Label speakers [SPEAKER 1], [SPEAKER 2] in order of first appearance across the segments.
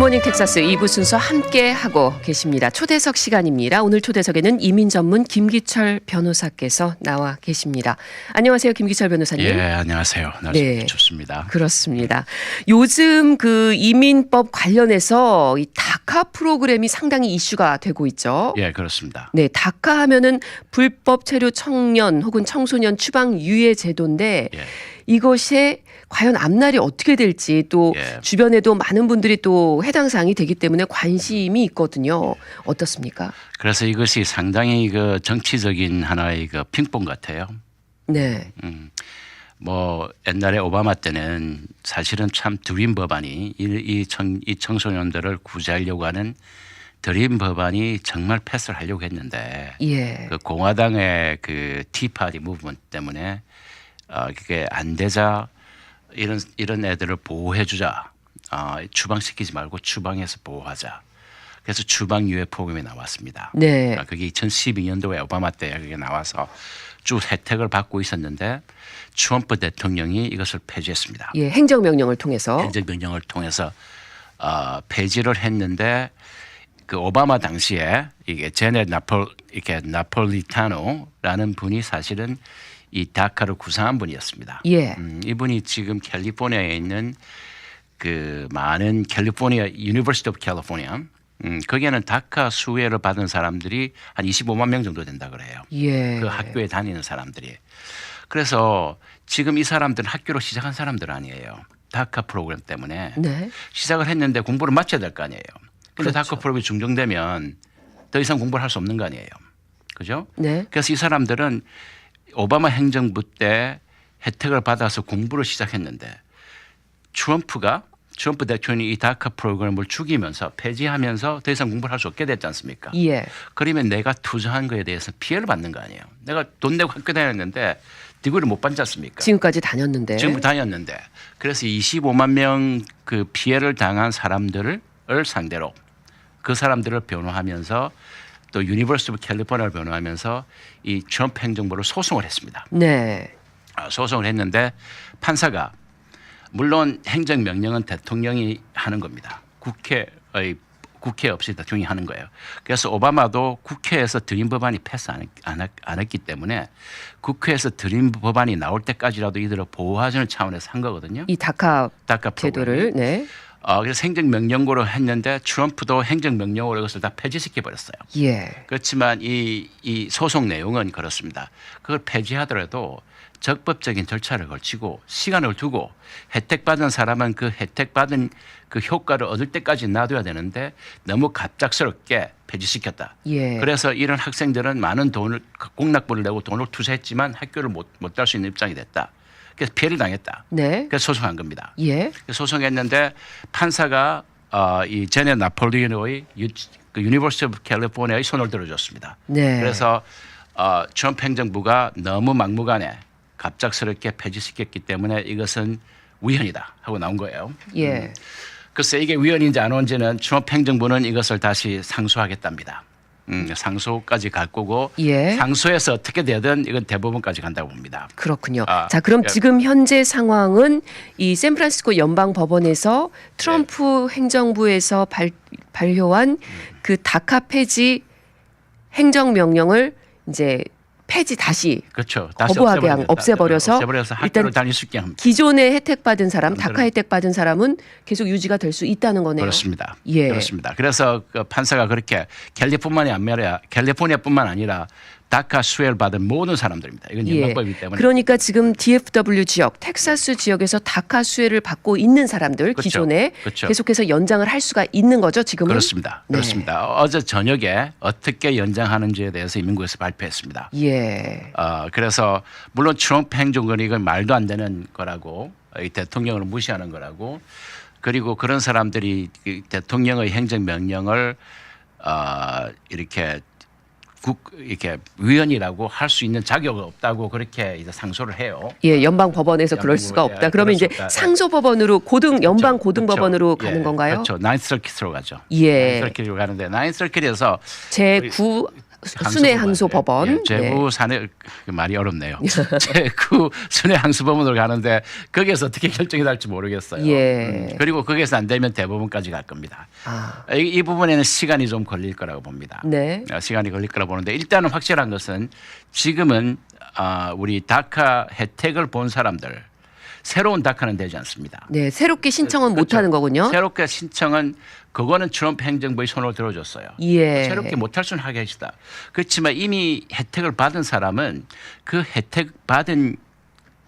[SPEAKER 1] 굿모닝 텍사스 2부 순서 함께 하고 계십니다. 초대석 시간입니다. 오늘 초대석에는 이민 전문 김기철 변호사께서 나와 계십니다. 안녕하세요, 김기철 변호사님.
[SPEAKER 2] 예, 안녕하세요. 날씨 좋습니다.
[SPEAKER 1] 그렇습니다. 요즘 그 이민법 관련해서 이 다카 프로그램이 상당히 이슈가 되고 있죠.
[SPEAKER 2] 예, 그렇습니다.
[SPEAKER 1] 네, 다카 하면은 불법 체류 청년 혹은 청소년 추방 유예 제도인데
[SPEAKER 2] 예.
[SPEAKER 1] 이것이 과연 앞날이 어떻게 될지 또 주변에도 많은 분들이 또 해당 사항이 되기 때문에 관심이 있거든요. 어떻습니까?
[SPEAKER 2] 그래서 이것이 상당히 그 정치적인 하나의 그 핑퐁 같아요.
[SPEAKER 1] 네.
[SPEAKER 2] 뭐 옛날에 오바마 때는 사실은 참 드림 법안이 이 청소년들을 구제하려고 하는 드림 법안이 정말 패스를 하려고 했는데 그 공화당의 그 티파티 무브먼트 때문에 그게 안 되자 이런 애들을 보호해주자. 추방시키지 말고 추방해서 보호하자. 그래서 추방 유예 프로그램이 나왔습니다.
[SPEAKER 1] 네.
[SPEAKER 2] 그게 2012년도에 오바마 때 그게 나와서 쭉 혜택을 받고 있었는데 트럼프 대통령이 이것을 폐지했습니다.
[SPEAKER 1] 예, 행정명령을 통해서.
[SPEAKER 2] 행정명령을 통해서 폐지를 했는데 그 오바마 당시에 이게 제네 나폴리타노라는 분이 사실은 이 다카를 구상한 분이었습니다.
[SPEAKER 1] 예.
[SPEAKER 2] 이분이 지금 캘리포니아에 있는 그 많은 캘리포니아 유니버시티 오브 캘리포니아 거기에는 다카 수혜를 받은 사람들이 한 25만 명 정도 된다 그래요.
[SPEAKER 1] 예.
[SPEAKER 2] 그 학교에 다니는 사람들이. 그래서 지금 이 사람들은 학교로 시작한 사람들 아니에요. 다카 프로그램 때문에.
[SPEAKER 1] 네.
[SPEAKER 2] 시작을 했는데 공부를 마쳐야 될 거 아니에요. 그런데
[SPEAKER 1] 그렇죠.
[SPEAKER 2] 다카 프로그램이 중정되면 더 이상 공부를 할 수 없는 거 아니에요. 그죠?
[SPEAKER 1] 네.
[SPEAKER 2] 그래서 이 사람들은 오바마 행정부 때 혜택을 받아서 공부를 시작했는데 트럼프 대통령이 이 다카 프로그램을 죽이면서 폐지하면서 더 이상 공부를 할 수 없게 됐지 않습니까?
[SPEAKER 1] 예.
[SPEAKER 2] 그러면 내가 투자한 거에 대해서 피해를 받는 거 아니에요. 내가 돈 내고 학교 다녔는데 디그리를 못 받지 않습니까?
[SPEAKER 1] 지금까지 다녔는데.
[SPEAKER 2] 지금 다녔는데. 그래서 25만 명 그 피해를 당한 사람들을 상대로 그 사람들을 변호하면서 또 유니버시티 오브 캘리포니아를 변호하면서 이 트럼프 행정부를 소송을 했습니다.
[SPEAKER 1] 네.
[SPEAKER 2] 소송을 했는데 판사가 물론 행정명령은 대통령이 하는 겁니다. 국회 없이 대통령이 하는 거예요. 그래서 오바마도 국회에서 드림 법안이 패스 안 했기 때문에 국회에서 드림 법안이 나올 때까지라도 이들을 보호하자는 차원에서 한 거거든요.
[SPEAKER 1] 이 다카
[SPEAKER 2] 제도를.
[SPEAKER 1] 네.
[SPEAKER 2] 그래서 행정명령으로 했는데 트럼프도 행정명령으로 이것을 다 폐지시켜 버렸어요.
[SPEAKER 1] 예.
[SPEAKER 2] 그렇지만 이 소송 내용은 그렇습니다. 그걸 폐지하더라도 적법적인 절차를 거치고 시간을 두고 혜택받은 사람은 그 혜택받은 그 효과를 얻을 때까지 놔둬야 되는데 너무 갑작스럽게 폐지시켰다.
[SPEAKER 1] 예.
[SPEAKER 2] 그래서 이런 학생들은 많은 돈을 공락부를 내고 돈을 투자했지만 학교를 못 갈 수 있는 입장이 됐다. 그래서 피해를 당했다.
[SPEAKER 1] 네.
[SPEAKER 2] 그래서 소송한 겁니다.
[SPEAKER 1] 예.
[SPEAKER 2] 소송했는데 판사가 이 제네 나폴리노의 유니버시티 오브 캘리포니아의 손을 들어줬습니다.
[SPEAKER 1] 네.
[SPEAKER 2] 그래서 트럼프 행정부가 너무 막무가내 갑작스럽게 폐지시켰기 때문에 이것은 위헌이다 하고 나온 거예요.
[SPEAKER 1] 예.
[SPEAKER 2] 글쎄 이게 위헌인지 안 온지는 트럼프 행정부는 이것을 다시 상소하겠답니다. 상소까지 갈 거고 상소해서 어떻게 되든 이건 대법원까지 간다고 봅니다.
[SPEAKER 1] 그렇군요. 자, 그럼 지금 현재 상황은 이 샌프란시스코 연방법원에서 트럼프 행정부에서 발효한 그 다카 폐지 행정명령을 이제 폐지 다시
[SPEAKER 2] 그렇죠.
[SPEAKER 1] 거부하게 없애버려서
[SPEAKER 2] 학교를 다닐 수 있게 합니다.
[SPEAKER 1] 기존에 혜택받은 사람, 다카 혜택받은 사람은 계속 유지가 될 수 있다는 거네요.
[SPEAKER 2] 그렇습니다.
[SPEAKER 1] 예.
[SPEAKER 2] 그렇습니다. 그래서 그 판사가 그렇게 캘리포니아뿐만 아니라 다카 수혜를 받은 모든 사람들입니다. 이건 연방법이기 때문에.
[SPEAKER 1] 그러니까 지금 DFW 지역, 텍사스 지역에서 다카 수혜를 받고 있는 사람들 기존에 계속해서 연장을 할 수가 있는 거죠, 지금은?
[SPEAKER 2] 그렇습니다.
[SPEAKER 1] 네.
[SPEAKER 2] 그렇습니다. 어제 저녁에 어떻게 연장하는지에 대해서 이민국에서 발표했습니다.
[SPEAKER 1] 예.
[SPEAKER 2] 그래서 물론 트럼프 행정권이 이건 말도 안 되는 거라고 이 대통령을 무시하는 거라고 그리고 그런 사람들이 대통령의 행정명령을 이렇게 위헌이라고 할 수 있는 자격이 없다고 그렇게 이제 상소를 해요.
[SPEAKER 1] 예, 연방 법원에서 그럴 수가 없다. 그러면 이제 상소 법원으로 연방 고등 법원으로 가는
[SPEAKER 2] 예,
[SPEAKER 1] 건가요?
[SPEAKER 2] 그렇죠. 나인스 서킷으로 가죠.
[SPEAKER 1] 예.
[SPEAKER 2] 나인스 서킷으로 가는데 나인스 서킷에서
[SPEAKER 1] 제9 순회 항소법원.
[SPEAKER 2] 예, 제부 산에 말이 어렵네요. 제구 순회 항소법원으로 가는데 거기에서 어떻게 결정이 날지 모르겠어요.
[SPEAKER 1] 예.
[SPEAKER 2] 그리고 거기에서 안 되면 대법원까지 갈 겁니다.
[SPEAKER 1] 아,
[SPEAKER 2] 이 부분에는 시간이 좀 걸릴 거라고 봅니다.
[SPEAKER 1] 네.
[SPEAKER 2] 시간이 걸릴 거라고 보는데 일단은 확실한 것은 지금은 우리 다카 혜택을 본 사람들 새로운 다카는 되지 않습니다.
[SPEAKER 1] 네, 새롭게 신청은
[SPEAKER 2] 그렇죠.
[SPEAKER 1] 못 하는 거군요.
[SPEAKER 2] 새롭게 신청은 그거는 트럼프 행정부의 손을 들어줬어요.
[SPEAKER 1] 예.
[SPEAKER 2] 새롭게 못할 수는 하게 하시다. 그렇지만 이미 혜택을 받은 사람은 그 혜택 받은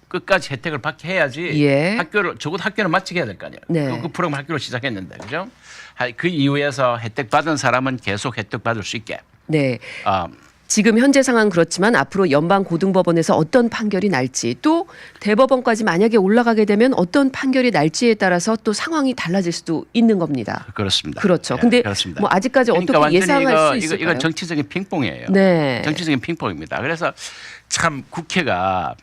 [SPEAKER 2] 끝까지 혜택을 받게 해야지
[SPEAKER 1] 예.
[SPEAKER 2] 학교를 적어도 학교는 마치게 해야 될 거 아니에요.
[SPEAKER 1] 네.
[SPEAKER 2] 그 프로그램 학교를 시작했는데 그죠? 그 이후에서 혜택 받은 사람은 계속 혜택 받을 수 있게.
[SPEAKER 1] 네.
[SPEAKER 2] 아,
[SPEAKER 1] 지금 현재 상황 그렇지만 앞으로 연방고등법원에서 어떤 판결이 날지 또 대법원까지 만약에 올라가게 되면 어떤 판결이 날지에 따라서 또 상황이 달라질 수도 있는 겁니다.
[SPEAKER 2] 그렇습니다.
[SPEAKER 1] 그렇죠.
[SPEAKER 2] 예,
[SPEAKER 1] 근데
[SPEAKER 2] 그렇습니다.
[SPEAKER 1] 뭐 아직까지
[SPEAKER 2] 그러니까
[SPEAKER 1] 어떻게
[SPEAKER 2] 완전히
[SPEAKER 1] 예상할 수 있을까요?
[SPEAKER 2] 이건 정치적인 핑퐁이에요.
[SPEAKER 1] 네.
[SPEAKER 2] 정치적인 핑퐁입니다. 그래서 참 국회가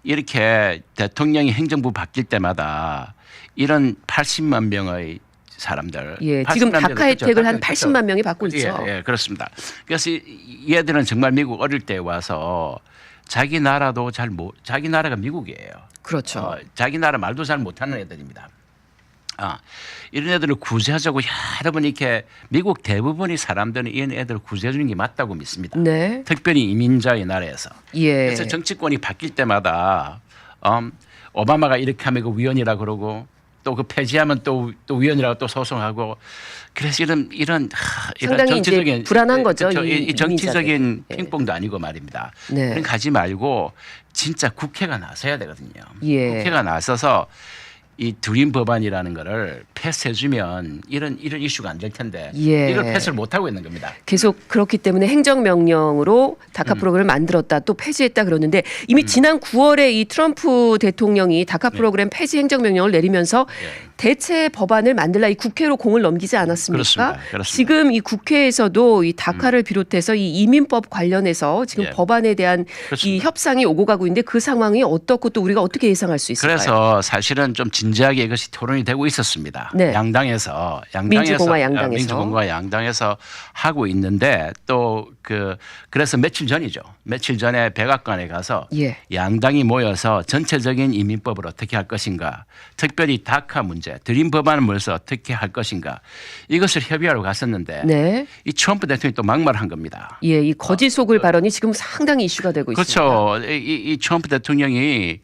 [SPEAKER 2] 이렇게 대통령이 행정부 바뀔 때마다 이런 80만 명의 사람들,
[SPEAKER 1] 예, 지금
[SPEAKER 2] 80만 명,
[SPEAKER 1] 다카 혜택을
[SPEAKER 2] 그렇죠.
[SPEAKER 1] 한 80만 명이 받고
[SPEAKER 2] 예,
[SPEAKER 1] 있죠.
[SPEAKER 2] 예, 그렇습니다. 그래서 얘들은 정말 미국 어릴 때 와서 자기 나라도 자기 나라가 미국이에요.
[SPEAKER 1] 그렇죠.
[SPEAKER 2] 자기 나라 말도 잘 못하는 애들입니다. 이런 애들을 구제하자고 여러 번 이렇게 미국 대부분의 사람들은 이런 애들을 구제해 주는 게 맞다고 믿습니다.
[SPEAKER 1] 네.
[SPEAKER 2] 특별히 이민자의 나라에서.
[SPEAKER 1] 예.
[SPEAKER 2] 그래서 정치권이 바뀔 때마다 오바마가 이렇게 하면 그 위헌이라 그러고 또 그 폐지하면 또 위헌이라고 또 소송하고 그래서 이런
[SPEAKER 1] 상당히
[SPEAKER 2] 정치적인
[SPEAKER 1] 이제 불안한 거죠.
[SPEAKER 2] 그렇죠. 이 정치적인
[SPEAKER 1] 이민자들.
[SPEAKER 2] 핑퐁도 아니고 말입니다.
[SPEAKER 1] 네.
[SPEAKER 2] 그런 거 하지 말고 진짜 국회가 나서야 되거든요.
[SPEAKER 1] 예.
[SPEAKER 2] 국회가 나서서 이 드림 법안이라는 거를 패스해주면 이런 이슈가 안 될 텐데
[SPEAKER 1] 예.
[SPEAKER 2] 이걸 패스를 못 하고 있는 겁니다.
[SPEAKER 1] 계속 그렇기 때문에 행정명령으로 다카 프로그램을 만들었다 또 폐지했다 그러는데 이미 지난 9월에 이 트럼프 대통령이 다카 프로그램 폐지 행정명령을 내리면서 대체 법안을 만들라 이 국회로 공을 넘기지 않았습니까?
[SPEAKER 2] 그렇습니다.
[SPEAKER 1] 지금 이 국회에서도 이 다카를 비롯해서 이 이민법 관련해서 지금
[SPEAKER 2] 예.
[SPEAKER 1] 법안에 대한 이
[SPEAKER 2] 그렇습니다.
[SPEAKER 1] 협상이 오고 가고 있는데 그 상황이 어떻고 또 우리가 어떻게 예상할 수 있을까요?
[SPEAKER 2] 그래서 사실은 좀 진지하게 이것이 토론이 되고 있었습니다.
[SPEAKER 1] 네.
[SPEAKER 2] 양당에서
[SPEAKER 1] 민주공화 양당에서.
[SPEAKER 2] 민주공화 양당에서 하고 있는데 또 그래서 며칠 전이죠. 며칠 전에 백악관에 가서
[SPEAKER 1] 예.
[SPEAKER 2] 양당이 모여서 전체적인 이민법을 어떻게 할 것인가, 특별히 다카 문제, 드림 법안을 모여서 어떻게 할 것인가 이것을 협의하러 갔었는데
[SPEAKER 1] 네.
[SPEAKER 2] 이 트럼프 대통령이 또 막말한 겁니다.
[SPEAKER 1] 예, 이 거짓 속을 발언이 지금 상당히 이슈가 되고 있습니다.
[SPEAKER 2] 그렇죠. 이 트럼프 대통령이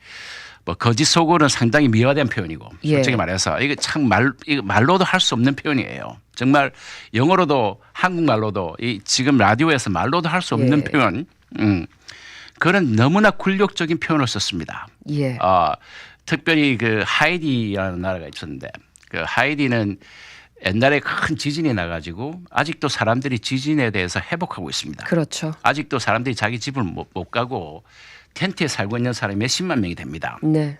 [SPEAKER 2] 뭐 거짓 속어는 상당히 미화된 표현이고
[SPEAKER 1] 예.
[SPEAKER 2] 솔직히 말해서 이게 참 이거 말로도 할 수 없는 표현이에요. 정말 영어로도 한국말로도 지금 라디오에서 말로도 할 수 없는
[SPEAKER 1] 예.
[SPEAKER 2] 표현. 그런 너무나 굴욕적인 표현을 썼습니다.
[SPEAKER 1] 예.
[SPEAKER 2] 특별히 그 하이디라는 나라가 있었는데 그 하이디는 옛날에 큰 지진이 나가지고 아직도 사람들이 지진에 대해서 회복하고 있습니다.
[SPEAKER 1] 그렇죠.
[SPEAKER 2] 아직도 사람들이 자기 집을 못 가고 텐트에 살고 있는 사람이 몇십만 명이 됩니다.
[SPEAKER 1] 네.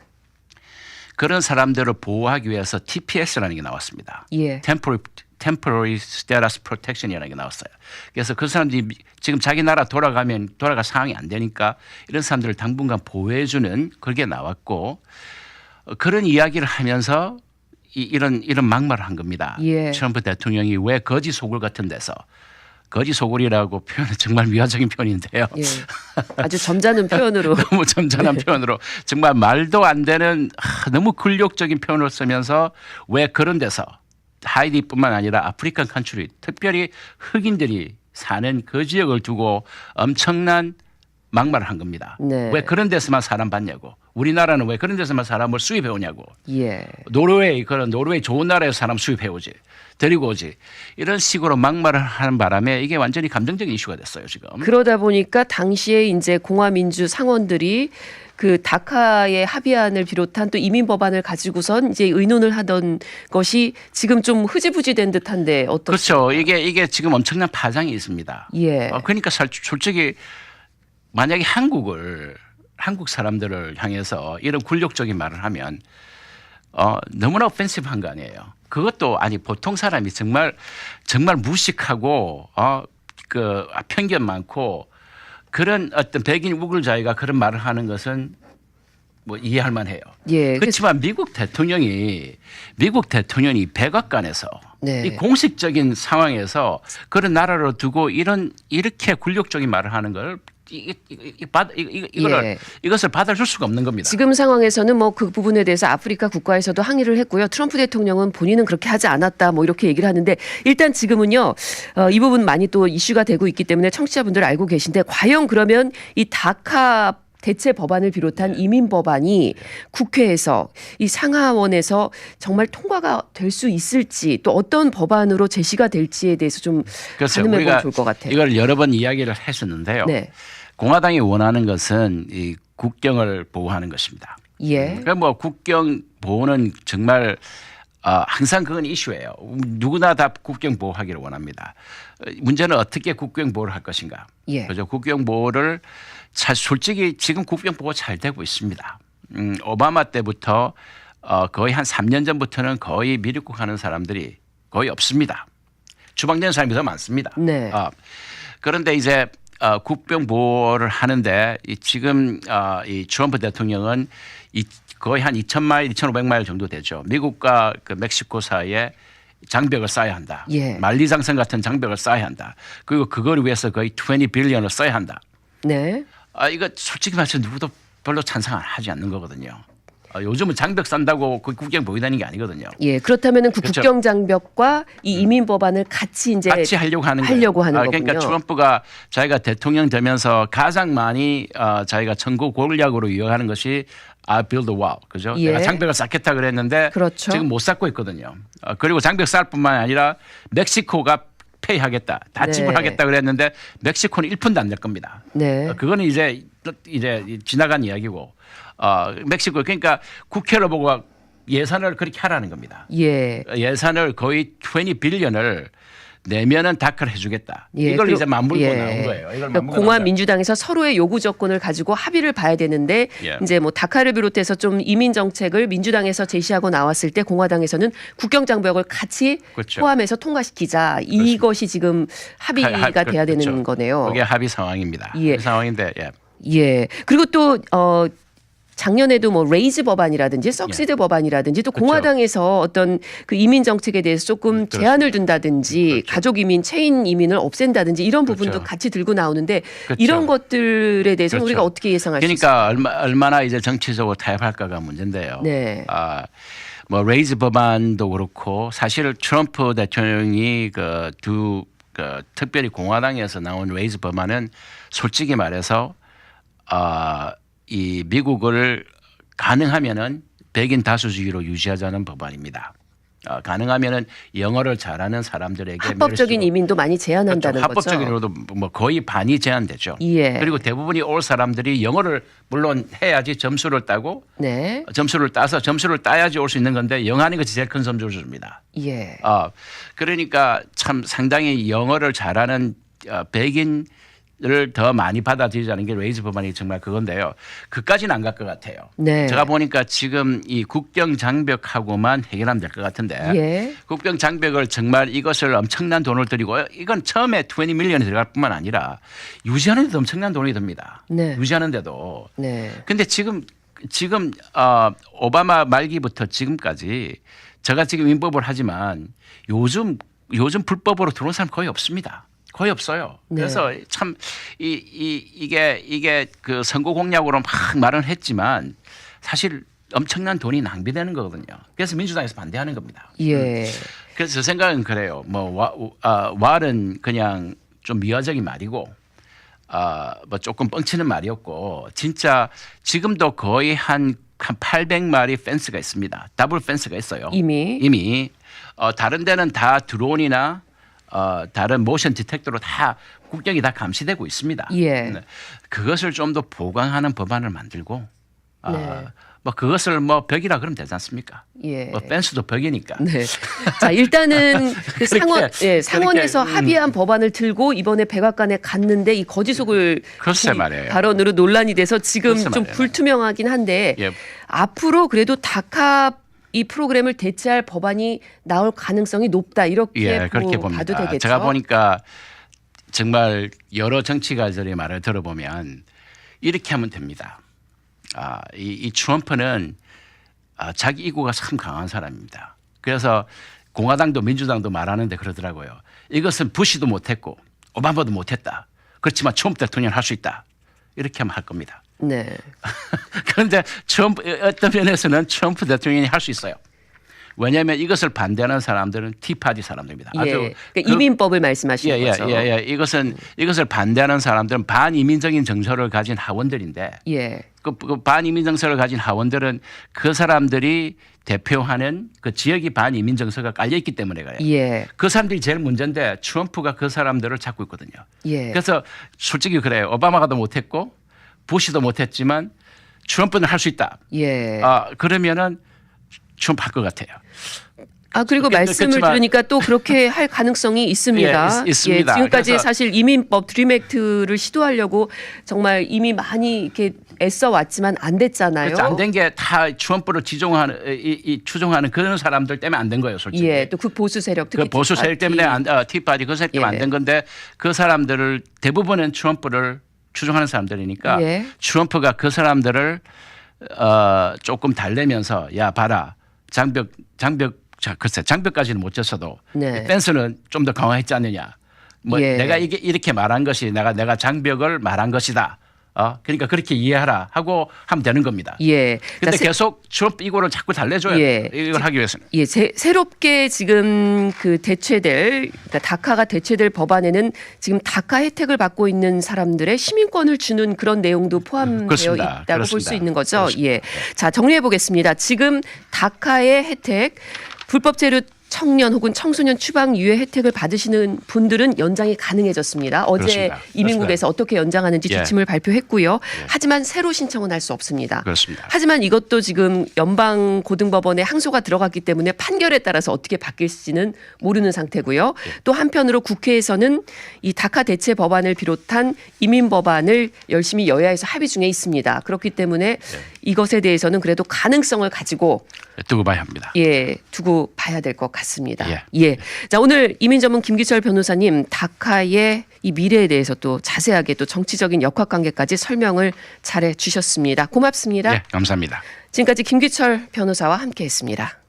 [SPEAKER 2] 그런 사람들을 보호하기 위해서 TPS라는 게 나왔습니다.
[SPEAKER 1] 예.
[SPEAKER 2] Temporary Status Protection이라는 게 나왔어요. 그래서 그 사람들이 지금 자기 나라 돌아갈 상황이 안 되니까 이런 사람들을 당분간 보호해주는 그게 나왔고 그런 이야기를 하면서 이런 막말을 한 겁니다.
[SPEAKER 1] 예.
[SPEAKER 2] 트럼프 대통령이 왜 거짓 소굴 같은 데서 거짓 소굴이라고 표현은 정말 미화적인 표현인데요.
[SPEAKER 1] 예. 아주 점잖은 표현으로.
[SPEAKER 2] 너무 점잖은 표현으로 정말 말도 안 되는 너무 굴욕적인 표현을 쓰면서 왜 그런 데서 하이디뿐만 아니라 아프리칸 컨트리 특별히 흑인들이 사는 그 지역을 두고 엄청난 막말을 한 겁니다.
[SPEAKER 1] 네.
[SPEAKER 2] 왜 그런 데서만 사람 받냐고. 우리나라는 왜 그런 데서만 사람을 수입해 오냐고.
[SPEAKER 1] 예.
[SPEAKER 2] 노르웨이 좋은 나라에서 사람 수입해 오지. 데리고 오지. 이런 식으로 막말을 하는 바람에 이게 완전히 감정적인 이슈가 됐어요, 지금.
[SPEAKER 1] 그러다 보니까 당시에 이제 공화민주 상원들이 그 다카의 합의안을 비롯한 또 이민 법안을 가지고선 이제 의논을 하던 것이 지금 좀 흐지부지된 듯한데 어떻습니까?
[SPEAKER 2] 그렇죠. 이게 지금 엄청난 파장이 있습니다.
[SPEAKER 1] 예.
[SPEAKER 2] 그러니까 솔직히 만약에 한국 사람들을 향해서 이런 굴욕적인 말을 하면 너무나 오펜시브한 거 아니에요. 그것도 아니 보통 사람이 정말 무식하고 편견 많고 그런 어떤 백인 우글자이가 그런 말을 하는 것은 뭐 이해할 만해요.
[SPEAKER 1] 예.
[SPEAKER 2] 그렇지만 미국 대통령이 백악관에서
[SPEAKER 1] 네.
[SPEAKER 2] 이 공식적인 상황에서 그런 나라로 두고 이렇게 굴욕적인 말을 하는 걸 이것을 받아줄 수가 없는 겁니다.
[SPEAKER 1] 지금 상황에서는 뭐 그 부분에 대해서 아프리카 국가에서도 항의를 했고요. 트럼프 대통령은 본인은 그렇게 하지 않았다 뭐 이렇게 얘기를 하는데 일단 지금은요 이 부분 많이 또 이슈가 되고 있기 때문에 청취자분들 알고 계신데 과연 그러면 이 다카 대체 법안을 비롯한 이민 법안이 국회에서 이 상하원에서 정말 통과가 될 수 있을지 또 어떤 법안으로 제시가 될지에 대해서 좀 가늠해보면 좋을 것 같아요.
[SPEAKER 2] 이걸 여러 번 이야기를 했었는데요.
[SPEAKER 1] 네.
[SPEAKER 2] 공화당이 원하는 것은 이 국경을 보호하는 것입니다.
[SPEAKER 1] 예.
[SPEAKER 2] 그러니까 뭐 국경 보호는 정말 항상 그건 이슈예요. 누구나 다 국경 보호하기를 원합니다. 문제는 어떻게 국경 보호를 할 것인가.
[SPEAKER 1] 예.
[SPEAKER 2] 그죠? 국경 보호를 솔직히 지금 국경 보호 잘 되고 있습니다. 오바마 때부터 거의 한 3년 전부터는 거의 미입국하는 사람들이 거의 없습니다. 추방되는 사람이 더 많습니다.
[SPEAKER 1] 네.
[SPEAKER 2] 그런데 이제 국경 보호를 하는데 지금 이 트럼프 대통령은 거의 한 2,000마일, 2,500마일 정도 되죠. 미국과 그 멕시코 사이에 장벽을 쌓아야 한다.
[SPEAKER 1] 예.
[SPEAKER 2] 만리장성 같은 장벽을 쌓아야 한다. 그리고 그걸 위해서 거의 20 빌리언을 써야 한다.
[SPEAKER 1] 네.
[SPEAKER 2] 이거 솔직히 말해서 누구도 별로 찬성 하지 않는 거거든요. 요즘은 장벽 쌓는다고 그 국경 보호되는 게 아니거든요.
[SPEAKER 1] 예, 그렇다면은 그
[SPEAKER 2] 그렇죠.
[SPEAKER 1] 국경 장벽과 이 이민 법안을 같이 이제
[SPEAKER 2] 하려고 하는 거예요.
[SPEAKER 1] 거군요.
[SPEAKER 2] 그러니까 트럼프가 자기가 대통령 되면서 가장 많이 자기가 선거 공약으로 이어가는 것이 I build a wall, 그죠?
[SPEAKER 1] 예.
[SPEAKER 2] 내가 장벽을 쌓겠다 그랬는데
[SPEAKER 1] 그렇죠.
[SPEAKER 2] 지금 못 쌓고 있거든요. 그리고 장벽 쌓을 뿐만 아니라 멕시코가 페이하겠다, 다
[SPEAKER 1] 네.
[SPEAKER 2] 지불하겠다 그랬는데 멕시코는 1푼도 안 낼 겁니다.
[SPEAKER 1] 네.
[SPEAKER 2] 그거는 이제 지나간 이야기고 멕시코 그러니까 국회를 보고 예산을 그렇게 하라는 겁니다.
[SPEAKER 1] 예.
[SPEAKER 2] 예산을 거의 20 빌리언을 내면은 다크를 해주겠다.
[SPEAKER 1] 예,
[SPEAKER 2] 이걸 이제 맞물고 나온 거예요. 이걸
[SPEAKER 1] 그러니까
[SPEAKER 2] 맞물고
[SPEAKER 1] 공화
[SPEAKER 2] 나온
[SPEAKER 1] 민주당에서 서로의 요구 조건을 가지고 합의를 봐야 되는데
[SPEAKER 2] 예.
[SPEAKER 1] 이제 뭐 다카를 비롯해서 좀 이민 정책을 민주당에서 제시하고 나왔을 때 공화당에서는 국경 장벽을 같이
[SPEAKER 2] 그렇죠.
[SPEAKER 1] 포함해서 통과시키자. 이것이 지금 합의가 돼야 되는
[SPEAKER 2] 그렇죠.
[SPEAKER 1] 거네요.
[SPEAKER 2] 그게 합의 상황입니다.
[SPEAKER 1] 예.
[SPEAKER 2] 합의 상황인데 예.
[SPEAKER 1] 예. 그리고 또 작년에도 뭐 레이즈 법안이라든지 석시드 법안이라든지 또
[SPEAKER 2] 그렇죠.
[SPEAKER 1] 공화당에서 어떤 그 이민 정책에 대해서 조금 제한을 둔다든지
[SPEAKER 2] 그렇죠.
[SPEAKER 1] 가족 이민, 체인 이민을 없앤다든지 이런 부분도
[SPEAKER 2] 그렇죠.
[SPEAKER 1] 같이 들고 나오는데
[SPEAKER 2] 그렇죠.
[SPEAKER 1] 이런 것들에 대해서는
[SPEAKER 2] 그렇죠.
[SPEAKER 1] 우리가 어떻게 예상할 수 있을까요?
[SPEAKER 2] 그러니까 얼마나 이제 정치적으로 타협할까가 문제인데요.
[SPEAKER 1] 네.
[SPEAKER 2] 뭐 레이즈 법안도 그렇고 사실 트럼프 대통령이 특별히 공화당에서 나온 레이즈 법안은 솔직히 말해서 이 미국을 가능하면은 백인 다수주의로 유지하자는 법안입니다. 가능하면은 영어를 잘하는 사람들에게
[SPEAKER 1] 합법적인 이민도 많이 제한한다는
[SPEAKER 2] 그렇죠.
[SPEAKER 1] 거죠.
[SPEAKER 2] 합법적으로도 뭐 거의 반이 제한되죠.
[SPEAKER 1] 예.
[SPEAKER 2] 그리고 대부분이 올 사람들이 영어를 물론 해야지 점수를 따고
[SPEAKER 1] 네. 점수를
[SPEAKER 2] 따야지 올 수 있는 건데 영어 하는 것이 제일 큰 점수를 줍니다.
[SPEAKER 1] 예.
[SPEAKER 2] 그러니까 참 상당히 영어를 잘하는 백인 을 더 많이 받아들이자는 게 레이즈 법안이 정말 그건데요. 그까지는 안 갈 것 같아요.
[SPEAKER 1] 네.
[SPEAKER 2] 제가 보니까 지금 이 국경 장벽하고만 해결하면 될 것 같은데
[SPEAKER 1] 예.
[SPEAKER 2] 국경 장벽을 정말 이것을 엄청난 돈을 들이고 이건 처음에 20 밀리언이 들어갈 뿐만 아니라 유지하는 데도 엄청난 돈이 듭니다.
[SPEAKER 1] 네.
[SPEAKER 2] 유지하는 데도.
[SPEAKER 1] 네.
[SPEAKER 2] 근데 지금 오바마 말기부터 지금까지 제가 지금 인법을 하지만 요즘 불법으로 들어온 사람 거의 없습니다. 거의 없어요.
[SPEAKER 1] 네.
[SPEAKER 2] 그래서 참 이게 그 선거 공약으로 막 말은 했지만 사실 엄청난 돈이 낭비되는 거거든요. 그래서 민주당에서 반대하는 겁니다.
[SPEAKER 1] 예.
[SPEAKER 2] 그래서 제 생각은 그래요. 뭐 왈은 그냥 좀 미화적인 말이고 뭐 조금 뻥치는 말이었고 진짜 지금도 거의 한 800마리 펜스가 있습니다. 더블 펜스가 있어요. 이미 다른 데는 다 드론이나 다른 모션 디텍터로 다 국경이 다 감시되고 있습니다.
[SPEAKER 1] 예.
[SPEAKER 2] 그것을 좀 더 보강하는 법안을 만들고
[SPEAKER 1] 네.
[SPEAKER 2] 뭐 그것을 뭐 벽이라 그러면 되지 않습니까?
[SPEAKER 1] 예.
[SPEAKER 2] 뭐 펜스도 벽이니까.
[SPEAKER 1] 네. 자, 일단은 그 상원에서
[SPEAKER 2] 그렇게,
[SPEAKER 1] 합의한 법안을 들고 이번에 백악관에 갔는데 이 거짓 속을
[SPEAKER 2] 글쎄 말이에요.
[SPEAKER 1] 발언으로 논란이 돼서 지금
[SPEAKER 2] 글쎄
[SPEAKER 1] 좀
[SPEAKER 2] 말이에요.
[SPEAKER 1] 불투명하긴 한데
[SPEAKER 2] 예.
[SPEAKER 1] 앞으로 그래도 다카 이 프로그램을 대체할 법안이 나올 가능성이 높다 이렇게
[SPEAKER 2] 그렇게
[SPEAKER 1] 봐도
[SPEAKER 2] 봅니다.
[SPEAKER 1] 되겠죠.
[SPEAKER 2] 제가 보니까 정말 여러 정치가들의 말을 들어보면 이렇게 하면 됩니다. 이 트럼프는 자기 이구가 참 강한 사람입니다. 그래서 공화당도 민주당도 말하는데 그러더라고요. 이것은 부시도 못했고 오바마도 못했다. 그렇지만 트럼프 대통령은 할 수 있다. 이렇게 하면 할 겁니다.
[SPEAKER 1] 네.
[SPEAKER 2] 그런데 어떤 면에서는 트럼프 대통령이 할 수 있어요. 왜냐하면 이것을 반대하는 사람들은 티파티 사람들입니다.
[SPEAKER 1] 예. 그러니까 이민법을 말씀하시는 거죠.
[SPEAKER 2] 이것을 반대하는 사람들은 반이민적인 정서를 가진 하원들인데
[SPEAKER 1] 예.
[SPEAKER 2] 그 반이민 정서를 가진 하원들은 그 사람들이 대표하는 그 지역이 반이민 정서가 깔려 있기 때문에 가요.
[SPEAKER 1] 예.
[SPEAKER 2] 그 사람들이 제일 문제인데 트럼프가 그 사람들을 잡고 있거든요.
[SPEAKER 1] 예.
[SPEAKER 2] 그래서 솔직히 그래요. 오바마가도 못했고 부시도 못했지만 트럼프는 할 수 있다.
[SPEAKER 1] 예.
[SPEAKER 2] 그러면은 트럼프 할 것 같아요.
[SPEAKER 1] 그리고 말씀을 들으니까 또 그렇게 할 가능성이 있습니다.
[SPEAKER 2] 예, 있습니다.
[SPEAKER 1] 지금까지 사실 이민법 드림 액트를 시도하려고 정말 이미 많이 이렇게 애써 왔지만 안 됐잖아요.
[SPEAKER 2] 안 된 게 다 트럼프를 추종하는 그런 사람들 때문에 안 된 거예요, 솔직히.
[SPEAKER 1] 예, 또 그 보수 세력 특히
[SPEAKER 2] 그 보수 세력 때문에 티파티 그 세력 때문에 안 된 건데 그 사람들을 대부분은 트럼프를 추종하는 사람들이니까 트럼프가 그 사람들을 조금 달래면서 야 봐라 장벽까지는 못 졌어도 펜스는 좀 더 강화했지 않느냐. 내가 이렇게 말한 것이 내가 장벽을 말한 것이다. 그러니까 그렇게 이해하라 하고 하면 되는 겁니다.
[SPEAKER 1] 예.
[SPEAKER 2] 근데 계속 트럼프 이거를 자꾸 달래줘야 돼요. 이걸 하기 위해서는.
[SPEAKER 1] 예. 새롭게 지금 그 그러니까 다카가 대체될 법안에는 지금 다카 혜택을 받고 있는 사람들의 시민권을 주는 그런 내용도 포함되어 있다고 볼 수 있는 거죠. 예. 자, 정리해 보겠습니다. 지금 다카의 혜택, 불법 체류 청년 혹은 청소년 추방 유예 혜택을 받으시는 분들은 연장이 가능해졌습니다. 어제 이민국에서 어떻게 연장하는지 지침을 발표했고요. 하지만 새로 신청은 할 수 없습니다.
[SPEAKER 2] 그렇습니다.
[SPEAKER 1] 하지만 이것도 지금 연방고등법원에 항소가 들어갔기 때문에 판결에 따라서 어떻게 바뀔지는 모르는 상태고요. 또 한편으로 국회에서는 이 다카 대체 법안을 비롯한 이민 법안을 열심히 여야에서 합의 중에 있습니다. 그렇기 때문에 이것에 대해서는 그래도 가능성을 가지고
[SPEAKER 2] 두고 봐야 합니다.
[SPEAKER 1] 예, 두고 봐야 될 것 같습니다. 예. 자, 오늘 이민 전문 김기철 변호사님 다카의 이 미래에 대해서 또 자세하게 또 정치적인 역학관계까지 설명을 잘해 주셨습니다. 고맙습니다.
[SPEAKER 2] 예, 감사합니다.
[SPEAKER 1] 지금까지 김기철 변호사와 함께했습니다.